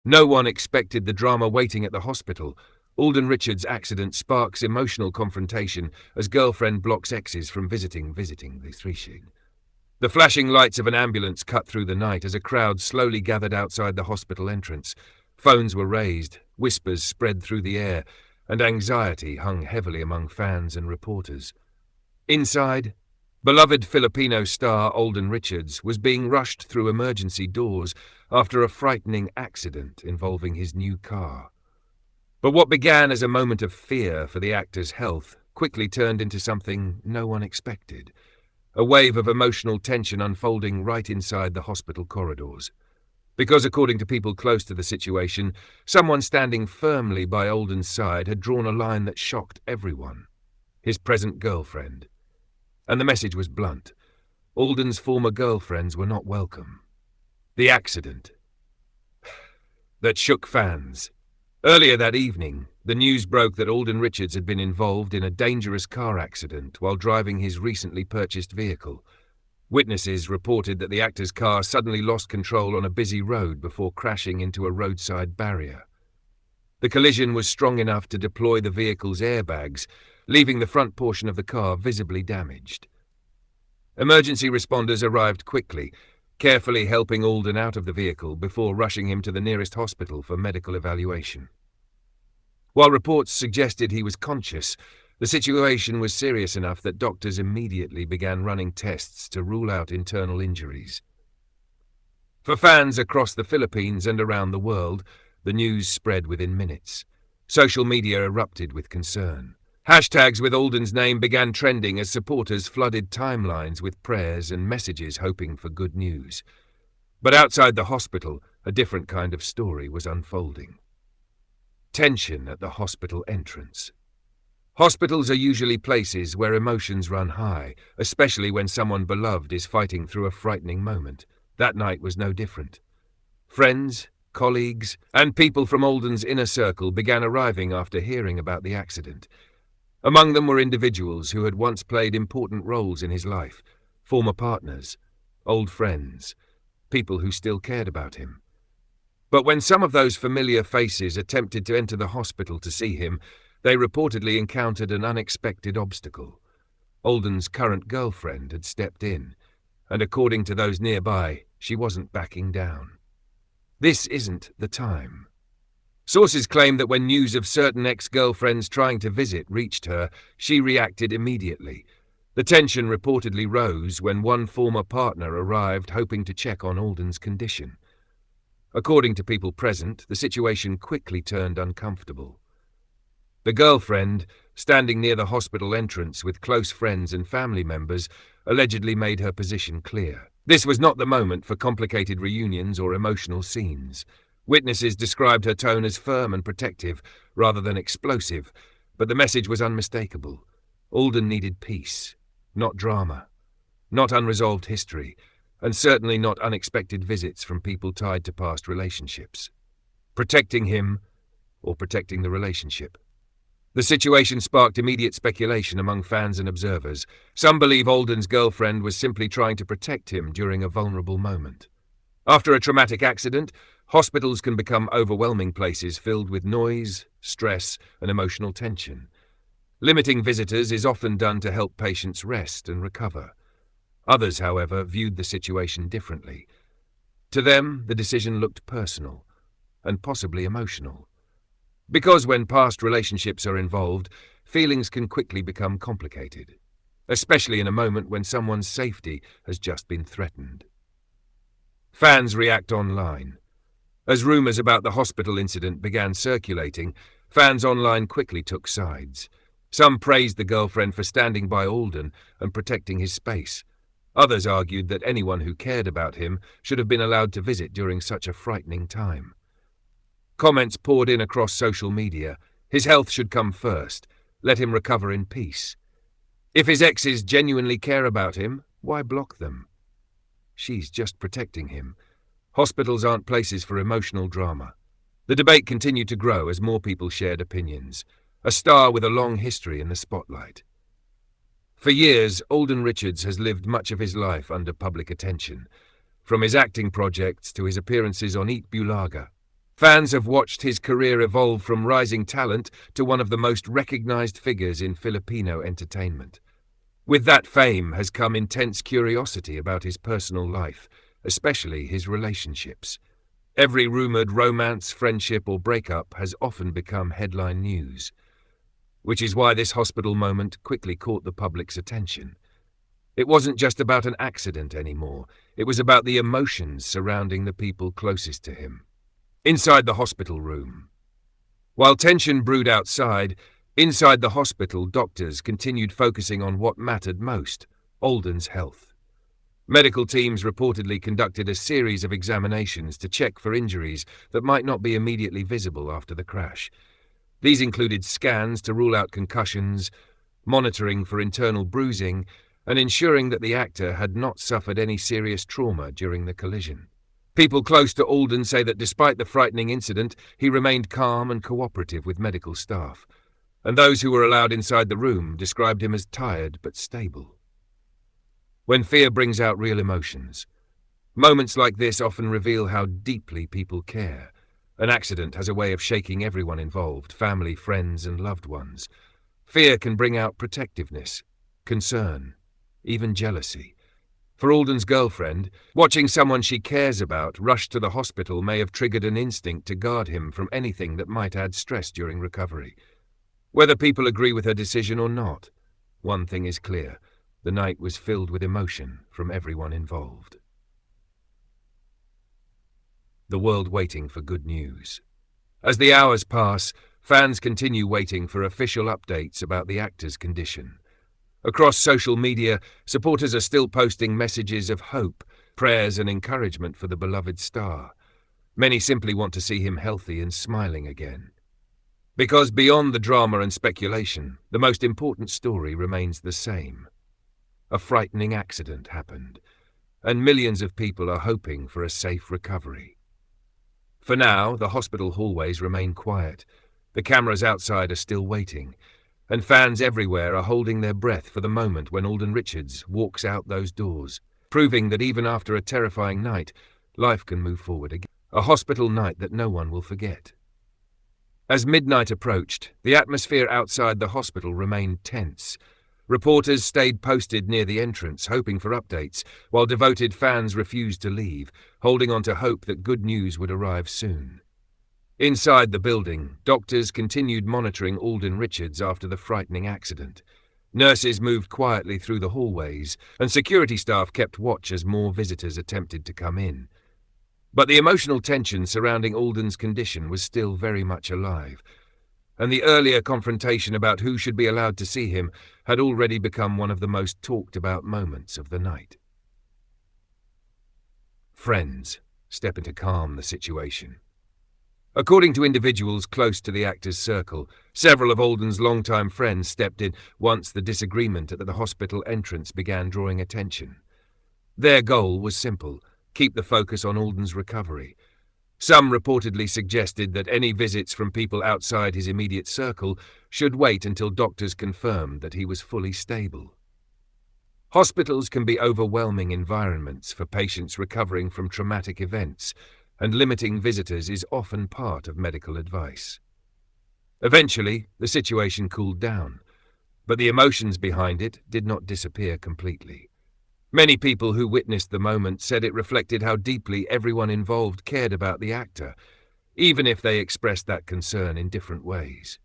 No one expected the drama waiting at the hospital. Alden Richards' accident sparks emotional confrontation as girlfriend blocks exes from visiting the threshing. The flashing lights of an ambulance cut through the night as a crowd slowly gathered outside the hospital entrance. Phones were raised, whispers spread through the air, and anxiety hung heavily among fans and reporters. Inside, beloved Filipino star Alden Richards was being rushed through emergency doors after a frightening accident involving his new car. But what began as a moment of fear for the actor's health quickly turned into something no one expected. A wave of emotional tension unfolding right inside the hospital corridors. Because according to people close to the situation, someone standing firmly by Alden's side had drawn a line that shocked everyone. His present girlfriend. And the message was blunt. Alden's former girlfriends were not welcome. The accident that shook fans. Earlier that evening, the news broke that Alden Richards had been involved in a dangerous car accident while driving his recently purchased vehicle. Witnesses reported that the actor's car suddenly lost control on a busy road before crashing into a roadside barrier. The collision was strong enough to deploy the vehicle's airbags, leaving the front portion of the car visibly damaged. Emergency responders arrived quickly, carefully helping Alden out of the vehicle before rushing him to the nearest hospital for medical evaluation. While reports suggested he was conscious, the situation was serious enough that doctors immediately began running tests to rule out internal injuries. For fans across the Philippines and around the world, the news spread within minutes. Social media erupted with concern. Hashtags with Alden's name began trending as supporters flooded timelines with prayers and messages hoping for good news. But outside the hospital, a different kind of story was unfolding. Tension at the hospital entrance. Hospitals are usually places where emotions run high, especially when someone beloved is fighting through a frightening moment. That night was no different. Friends, colleagues, and people from Alden's inner circle began arriving after hearing about the accident. Among them were individuals who had once played important roles in his life, former partners, old friends, people who still cared about him. But when some of those familiar faces attempted to enter the hospital to see him, they reportedly encountered an unexpected obstacle. Alden's current girlfriend had stepped in, and according to those nearby, she wasn't backing down. This isn't the time. Sources claim that when news of certain ex-girlfriends trying to visit reached her, she reacted immediately. The tension reportedly rose when one former partner arrived hoping to check on Alden's condition. According to people present, the situation quickly turned uncomfortable. The girlfriend, standing near the hospital entrance with close friends and family members, allegedly made her position clear. This was not the moment for complicated reunions or emotional scenes. Witnesses described her tone as firm and protective, rather than explosive, but the message was unmistakable. Alden needed peace, not drama, not unresolved history, and certainly not unexpected visits from people tied to past relationships. Protecting him, or protecting the relationship. The situation sparked immediate speculation among fans and observers. Some believe Alden's girlfriend was simply trying to protect him during a vulnerable moment. After a traumatic accident, hospitals can become overwhelming places filled with noise, stress, and emotional tension. Limiting visitors is often done to help patients rest and recover. Others, however, viewed the situation differently. To them, the decision looked personal, and possibly emotional. Because when past relationships are involved, feelings can quickly become complicated, especially in a moment when someone's safety has just been threatened. Fans react online. As rumors about the hospital incident began circulating, fans online quickly took sides. Some praised the girlfriend for standing by Alden and protecting his space. Others argued that anyone who cared about him should have been allowed to visit during such a frightening time. Comments poured in across social media. His health should come first. Let him recover in peace. If his exes genuinely care about him, why block them? She's just protecting him. Hospitals aren't places for emotional drama. The debate continued to grow as more people shared opinions. A star with a long history in the spotlight. For years, Alden Richards has lived much of his life under public attention, from his acting projects to his appearances on Eat Bulaga. Fans have watched his career evolve from rising talent to one of the most recognized figures in Filipino entertainment. With that fame has come intense curiosity about his personal life, especially his relationships. Every rumored romance, friendship, or breakup has often become headline news, which is why this hospital moment quickly caught the public's attention. It wasn't just about an accident anymore, it was about the emotions surrounding the people closest to him. Inside the hospital room. While tension brewed outside, inside the hospital, doctors continued focusing on what mattered most: Alden's health. Medical teams reportedly conducted a series of examinations to check for injuries that might not be immediately visible after the crash. These included scans to rule out concussions, monitoring for internal bruising, and ensuring that the actor had not suffered any serious trauma during the collision. People close to Alden say that despite the frightening incident, he remained calm and cooperative with medical staff, and those who were allowed inside the room described him as tired but stable. When fear brings out real emotions, moments like this often reveal how deeply people care. An accident has a way of shaking everyone involved, family, friends, and loved ones. Fear can bring out protectiveness, concern, even jealousy. For Alden's girlfriend, watching someone she cares about rush to the hospital may have triggered an instinct to guard him from anything that might add stress during recovery. Whether people agree with her decision or not, one thing is clear: the night was filled with emotion from everyone involved. The world waiting for good news. As the hours pass, fans continue waiting for official updates about the actor's condition. Across social media, supporters are still posting messages of hope, prayers, and encouragement for the beloved star. Many simply want to see him healthy and smiling again. Because beyond the drama and speculation, the most important story remains the same. A frightening accident happened, and millions of people are hoping for a safe recovery. For now, the hospital hallways remain quiet. The cameras outside are still waiting, and fans everywhere are holding their breath for the moment when Alden Richards walks out those doors, proving that even after a terrifying night, life can move forward again. A hospital night that no one will forget. As midnight approached, the atmosphere outside the hospital remained tense. Reporters stayed posted near the entrance, hoping for updates, while devoted fans refused to leave, holding on to hope that good news would arrive soon. Inside the building, doctors continued monitoring Alden Richards after the frightening accident. Nurses moved quietly through the hallways, and security staff kept watch as more visitors attempted to come in. But the emotional tension surrounding Alden's condition was still very much alive, and the earlier confrontation about who should be allowed to see him had already become one of the most talked about moments of the night. Friends step in to calm the situation. According to individuals close to the actor's circle, several of Alden's longtime friends stepped in once the disagreement at the hospital entrance began drawing attention. Their goal was simple: keep the focus on Alden's recovery. Some reportedly suggested that any visits from people outside his immediate circle should wait until doctors confirmed that he was fully stable. Hospitals can be overwhelming environments for patients recovering from traumatic events, and limiting visitors is often part of medical advice. Eventually, the situation cooled down, but the emotions behind it did not disappear completely. Many people who witnessed the moment said it reflected how deeply everyone involved cared about the actor, even if they expressed that concern in different ways.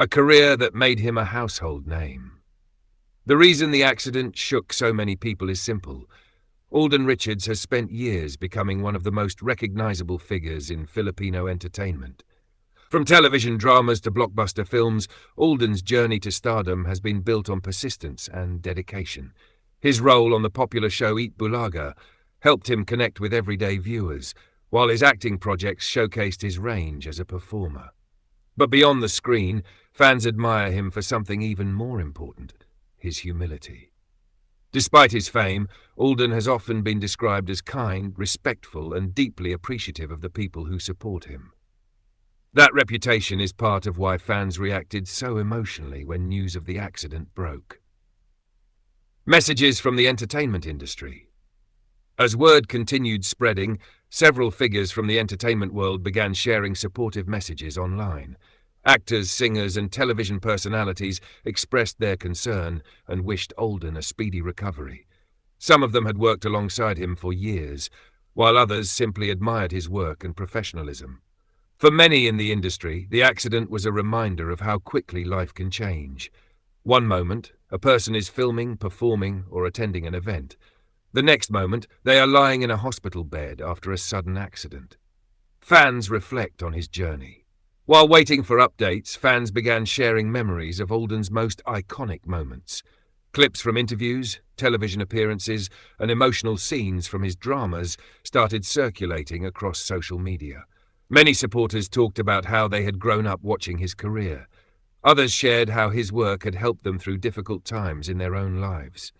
A career that made him a household name. The reason the accident shook so many people is simple. Alden Richards has spent years becoming one of the most recognizable figures in Filipino entertainment. From television dramas to blockbuster films, Alden's journey to stardom has been built on persistence and dedication. His role on the popular show Eat Bulaga helped him connect with everyday viewers, while his acting projects showcased his range as a performer. But beyond the screen, fans admire him for something even more important: his humility. Despite his fame, Alden has often been described as kind, respectful, and deeply appreciative of the people who support him. That reputation is part of why fans reacted so emotionally when news of the accident broke. Messages from the entertainment industry. As word continued spreading, several figures from the entertainment world began sharing supportive messages online. Actors, singers, and television personalities expressed their concern and wished Alden a speedy recovery. Some of them had worked alongside him for years, while others simply admired his work and professionalism. For many in the industry, the accident was a reminder of how quickly life can change. One moment, a person is filming, performing, or attending an event. The next moment, they are lying in a hospital bed after a sudden accident. Fans reflect on his journey. While waiting for updates, fans began sharing memories of Alden's most iconic moments. Clips from interviews, television appearances, and emotional scenes from his dramas started circulating across social media. Many supporters talked about how they had grown up watching his career. Others shared how his work had helped them through difficult times in their own lives.